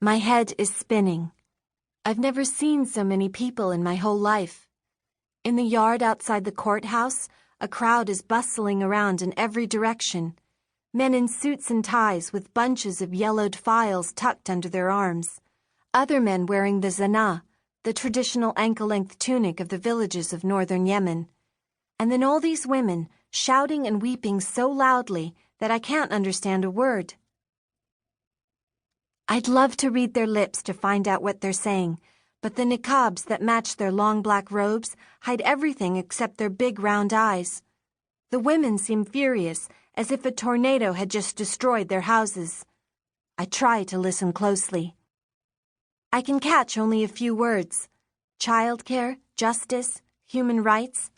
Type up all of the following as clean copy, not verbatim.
My head is spinning. I've never seen so many people in my whole life. In the yard outside the courthouse, a crowd is bustling around in every direction. Men in suits and ties with bunches of yellowed files tucked under their arms. Other men wearing the zana, the traditional ankle-length tunic of the villages of northern Yemen. And then all these women, shouting and weeping so loudly that I can't understand a word. I'd love to read their lips to find out what they're saying, but the niqabs that match their long black robes hide everything except their big round eyes. The women seem furious, as if a tornado had just destroyed their houses. I try to listen closely. I can catch only a few words. Childcare, justice, human rights,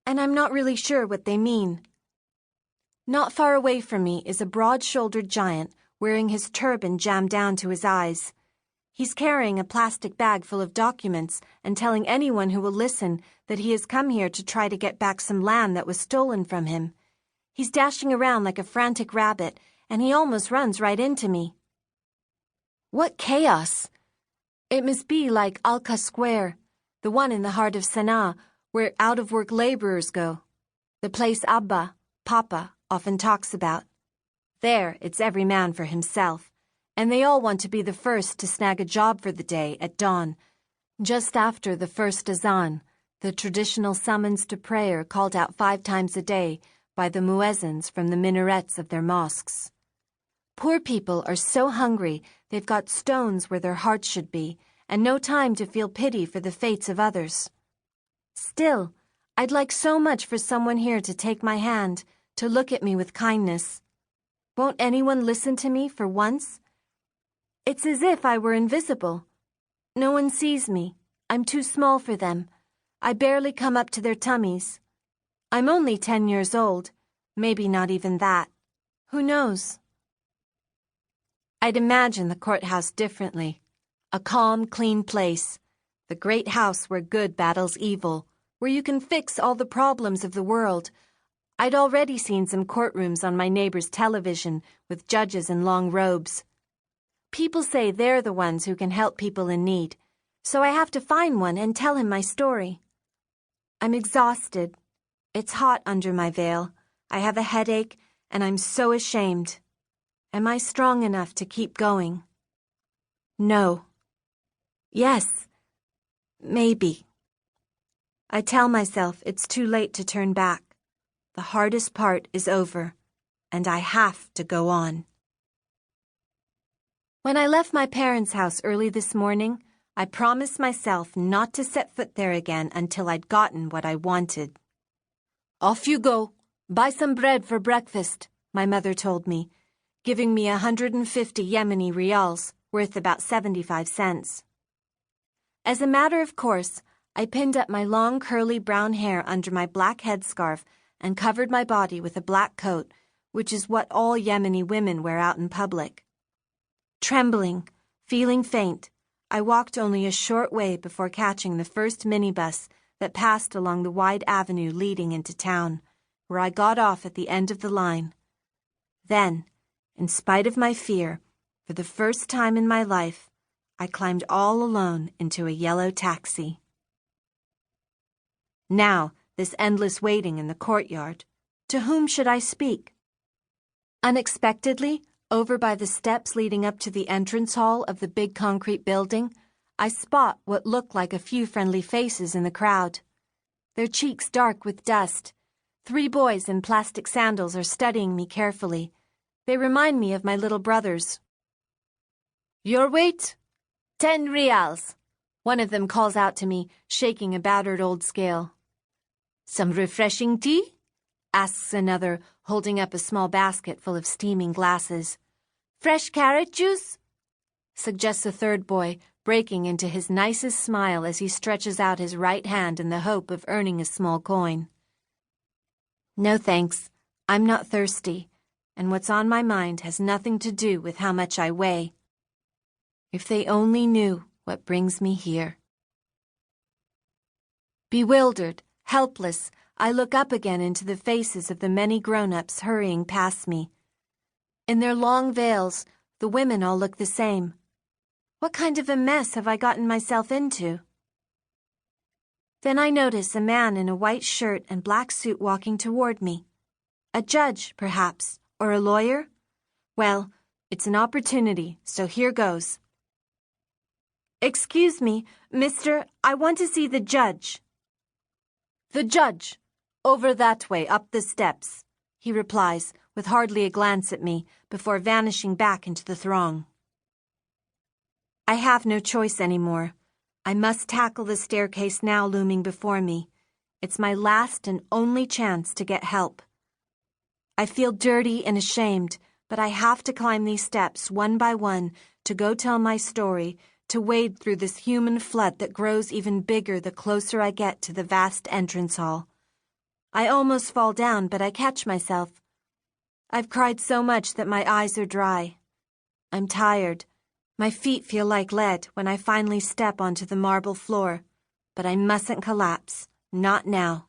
and I'm not really sure what they mean. Not far away from me is a broad-shouldered giant wearing his turban jammed down to his eyes. He's carrying a plastic bag full of documents and telling anyone who will listen that he has come here to try to get back some land that was stolen from him. He's dashing around like a frantic rabbit, and he almost runs right into me. What chaos! It must be like Alka Square, the one in the heart of Sana'a, where out-of-work laborers go. The place Abba, Papa, often talks about. There, it's every man for himself, and they all want to be the first to snag a job for the day at dawn, just after the first azan, the traditional summons to prayer called out 5 times a day by the muezzins from the minarets of their mosques. Poor people are so hungry they've got stones where their hearts should be, and no time to feel pity for the fates of others. Still, I'd like so much for someone here to take my hand, to look at me with kindness. Won't anyone listen to me for once? It's as if I were invisible. No one sees me. I'm too small for them. I barely come up to their tummies. I'm only 10 years old. Maybe not even that. Who knows? I'd imagine the courthouse differently. A calm, clean place. The great house where good battles evil, where you can fix all the problems of the world. I'd already seen some courtrooms on my neighbor's television with judges in long robes. People say they're the ones who can help people in need, so I have to find one and tell him my story. I'm exhausted. It's hot under my veil. I have a headache, and I'm so ashamed. Am I strong enough to keep going? No. Yes. Maybe. I tell myself it's too late to turn back. The hardest part is over, and I have to go on. When I left my parents' house early this morning, I promised myself not to set foot there again until I'd gotten what I wanted. Off you go. Buy some bread for breakfast, my mother told me, giving me 150 Yemeni rials, worth about 75 cents. As a matter of course, I pinned up my long curly brown hair under my black headscarf and covered my body with a black coat, which is what all Yemeni women wear out in public. Trembling, feeling faint, I walked only a short way before catching the first minibus that passed along the wide avenue leading into town, where I got off at the end of the line. Then, in spite of my fear, for the first time in my life, I climbed all alone into a yellow taxi. Now, this endless waiting in the courtyard. To whom should I speak? Unexpectedly, over by the steps leading up to the entrance hall of the big concrete building, I spot what look like a few friendly faces in the crowd. Their cheeks dark with dust. 3 boys in plastic sandals are studying me carefully. They remind me of my little brothers. Your weight? 10 rials. One of them calls out to me, shaking a battered old scale. Some refreshing tea? Asks another, holding up a small basket full of steaming glasses. Fresh carrot juice? Suggests a third boy, breaking into his nicest smile as he stretches out his right hand in the hope of earning a small coin. No thanks, I'm not thirsty, and what's on my mind has nothing to do with how much I weigh. If they only knew what brings me here. Bewildered, helpless, I look up again into the faces of the many grown-ups hurrying past me. In their long veils, the women all look the same. What kind of a mess have I gotten myself into? Then I notice a man in a white shirt and black suit walking toward me. A judge, perhaps, or a lawyer? Well, it's an opportunity, so here goes. Excuse me, mister, I want to see the judge. The judge. Over that way, up the steps, he replies, with hardly a glance at me, before vanishing back into the throng. I have no choice anymore. I must tackle the staircase now looming before me. It's my last and only chance to get help. I feel dirty and ashamed, but I have to climb these steps one by one to go tell my story, to wade through this human flood that grows even bigger the closer I get to the vast entrance hall. I almost fall down, but I catch myself. I've cried so much that my eyes are dry. I'm tired. My feet feel like lead when I finally step onto the marble floor, but I mustn't collapse, not now.